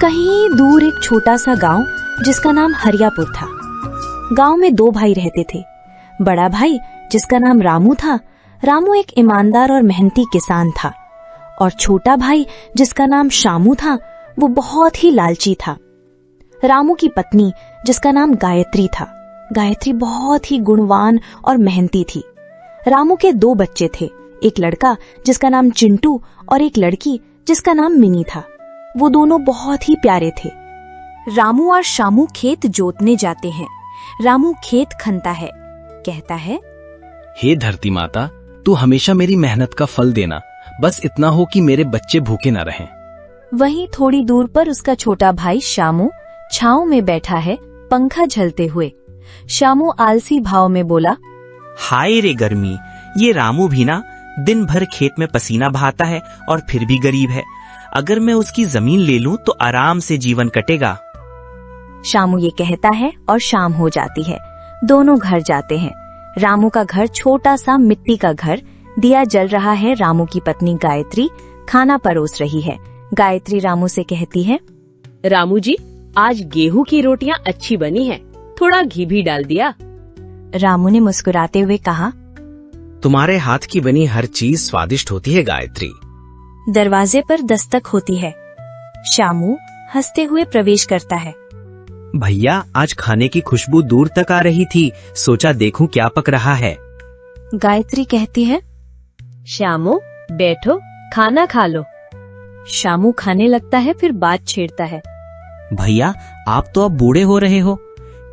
कहीं दूर एक छोटा सा गांव जिसका नाम हरियापुर था। गांव में दो भाई रहते थे। बड़ा भाई जिसका नाम रामू था, रामू एक ईमानदार और मेहनती किसान था। और छोटा भाई जिसका नाम शामू था, वो बहुत ही लालची था। रामू की पत्नी जिसका नाम गायत्री था, गायत्री बहुत ही गुणवान और मेहनती थी। रामू के दो बच्चे थे, एक लड़का जिसका नाम चिंटू और एक लड़की जिसका नाम मिनी था। वो दोनों बहुत ही प्यारे थे। रामू और शामू खेत जोतने जाते हैं। रामू खेत खनता है, कहता है, हे धरती माता, तू हमेशा मेरी मेहनत का फल देना, बस इतना हो कि मेरे बच्चे भूखे न रहें। वहीं थोड़ी दूर पर उसका छोटा भाई शामू छांव में बैठा है, पंखा झलते हुए। शामू आलसी भाव में बोला, हाय रे गर्मी, ये रामू भी ना दिन भर खेत में पसीना बहाता है और फिर भी गरीब है। अगर मैं उसकी जमीन ले लूं तो आराम से जीवन कटेगा। शामू ये कहता है और शाम हो जाती है। दोनों घर जाते हैं। रामू का घर छोटा सा मिट्टी का घर, दिया जल रहा है। रामू की पत्नी गायत्री खाना परोस रही है। गायत्री रामू से कहती है, रामू जी, आज गेहूं की रोटियां अच्छी बनी है, थोड़ा घी भी डाल दिया। रामू ने मुस्कुराते हुए कहा, तुम्हारे हाथ की बनी हर चीज स्वादिष्ट होती है गायत्री। दरवाजे पर दस्तक होती है। शामू हंसते हुए प्रवेश करता है। भैया, आज खाने की खुशबू दूर तक आ रही थी, सोचा देखूं क्या पक रहा है। गायत्री कहती है, श्यामू बैठो, खाना खा लो। शामू खाने लगता है, फिर बात छेड़ता है, भैया, आप तो अब बूढ़े हो रहे हो,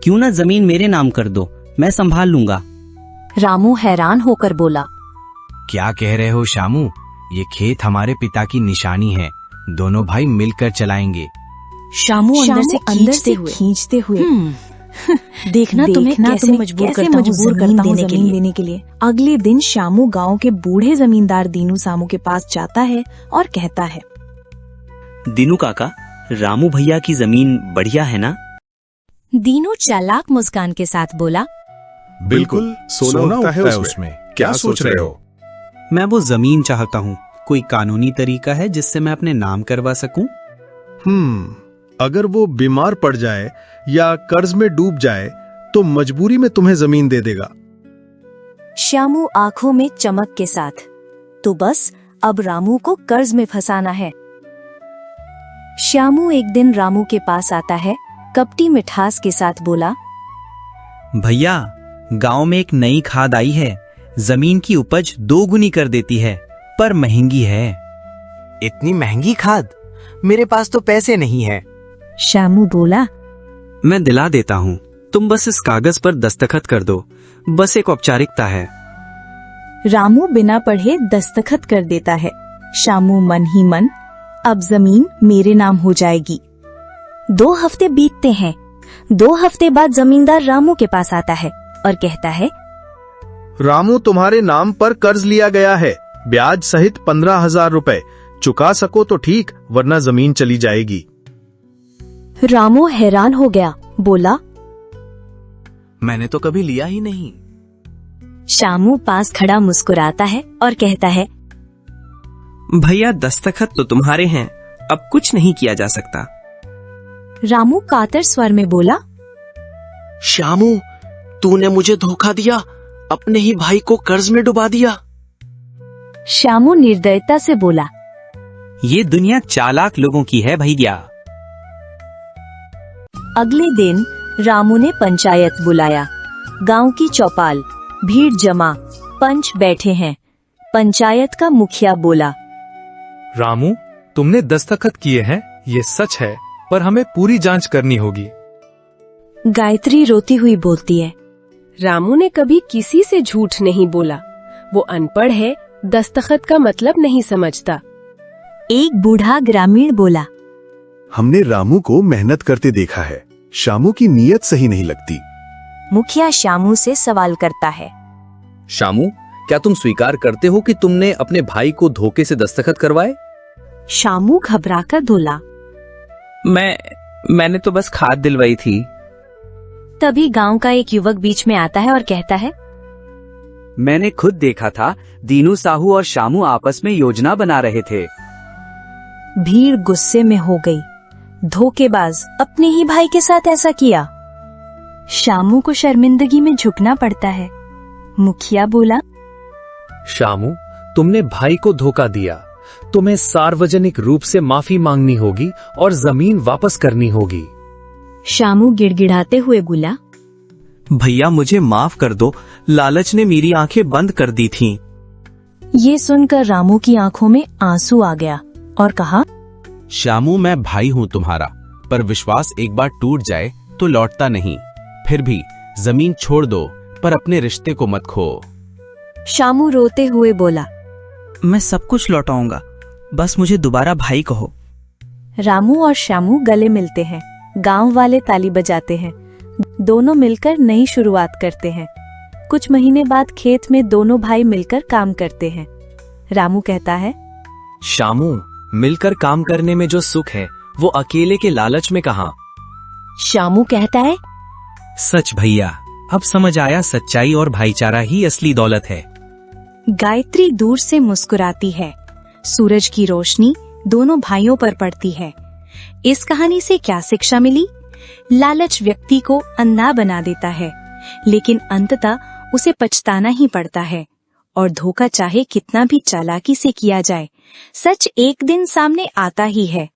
क्यों ना जमीन मेरे नाम कर दो, मैं संभाल लूंगा। रामू हैरान होकर बोला, क्या कह रहे हो शामू? ये खेत हमारे पिता की निशानी है, दोनों भाई मिलकर चलाएंगे। शामू अंदर से खींचते हुए देखना तुम्हें कैसे मजबूर करता हूँ जमीन देने के लिए। अगले दिन शामू गांव के बूढ़े जमींदार दीनू सामू के पास जाता है और कहता है, दीनू काका, रामू भैया की जमीन बढ़िया है ना? दीनू चालाक मुस्कान के साथ बोला, बिल्कुल, सोना उगता है उसमें। क्या सोच रहे हो? मैं वो जमीन चाहता हूँ। कोई कानूनी तरीका है जिससे मैं अपने नाम करवा सकूं? अगर वो बीमार पड़ जाए या कर्ज में डूब जाए तो मजबूरी में तुम्हें जमीन दे देगा। श्यामू आंखों में चमक के साथ, तो बस अब रामू को कर्ज में फंसाना है। श्यामू एक दिन रामू के पास आता है, कपटी मिठास के साथ बोला, भैया, गांव में एक नई खाद आई है, जमीन की उपज 2 गुनी कर देती है, पर महंगी है। इतनी महंगी खाद? मेरे पास तो पैसे नहीं है। श्यामू बोला, मैं दिला देता हूँ, तुम बस इस कागज पर दस्तखत कर दो, बस एक औपचारिकता है। रामू बिना पढ़े दस्तखत कर देता है। शामू मन ही मन, अब जमीन मेरे नाम हो जाएगी। 2 हफ्ते बीतते हैं। 2 हफ्ते बाद जमींदार रामू के पास आता है और कहता है, रामू, तुम्हारे नाम पर कर्ज लिया गया है, ब्याज सहित 15,000 रुपए। चुका सको तो ठीक, वरना जमीन चली जाएगी। रामू हैरान हो गया, बोला, मैंने तो कभी लिया ही नहीं। शामू पास खड़ा मुस्कुराता है और कहता है, भैया, दस्तखत तो तुम्हारे हैं, अब कुछ नहीं किया जा सकता। रामू कातर स्वर में बोला, शामू, तूने मुझे धोखा दिया, अपने ही भाई को कर्ज में डुबा दिया। शामू निर्दयता से बोला, ये दुनिया चालाक लोगों की है भैया। अगले दिन रामू ने पंचायत बुलाया। गांव की चौपाल, भीड़ जमा, पंच बैठे हैं। पंचायत का मुखिया बोला, रामू, तुमने दस्तखत किए हैं, ये सच है, पर हमें पूरी जांच करनी होगी। गायत्री रोती हुई बोलती है, रामू ने कभी किसी से झूठ नहीं बोला, वो अनपढ़ है, दस्तखत का मतलब नहीं समझता। एक बूढ़ा ग्रामीण बोला, हमने रामू को मेहनत करते देखा है, शामू की नीयत सही नहीं लगती। मुखिया शामू से सवाल करता है, शामू, क्या तुम स्वीकार करते हो कि तुमने अपने भाई को धोखे से दस्तखत करवाए? शामू घबराकर बोला, मैंने तो बस खाद दिलवाई थी। तभी गांव का एक युवक बीच में आता है और कहता है, मैंने खुद देखा था, दीनू साहू और शामू आपस में योजना बना रहे थे। भीड़ गुस्से में हो गई। धोखेबाज, अपने ही भाई के साथ ऐसा किया। शामू को शर्मिंदगी में झुकना पड़ता है। मुखिया बोला, शामू, तुमने भाई को धोखा दिया। तुम्हें सार्वजनिक रूप से माफी मांगनी होगी और जमीन वापस करनी होगी। शामू गिड़गिड़ाते हुए बोला, भैया मुझे माफ कर दो, लालच ने मेरी आंखें बंद कर दी थीं। ये सुनकर रामू की आंखों में आंसू आ गया और कहा, शामू, मैं भाई हूँ तुम्हारा, पर विश्वास एक बार टूट जाए तो लौटता नहीं। फिर भी जमीन छोड़ दो, पर अपने रिश्ते को मत खो। शामू रोते हुए बोला, मैं सब कुछ लौटाऊंगा, बस मुझे दोबारा भाई कहो। रामू और श्यामू गले मिलते हैं। गांव वाले ताली बजाते हैं। दोनों मिलकर नई शुरुआत करते हैं। कुछ महीने बाद खेत में दोनों भाई मिलकर काम करते हैं। रामू कहता है, शामू, मिलकर काम करने में जो सुख है वो अकेले के लालच में कहाँ। शामू कहता है, सच भैया, अब समझ आया, सच्चाई और भाईचारा ही असली दौलत है। गायत्री दूर से मुस्कुराती है। सूरज की रोशनी दोनों भाइयों पर पड़ती है। इस कहानी से क्या शिक्षा मिली? लालच व्यक्ति को अंधा बना देता है, लेकिन अंततः उसे पछताना ही पड़ता है। और धोखा चाहे कितना भी चालाकी से किया जाए, सच एक दिन सामने आता ही है।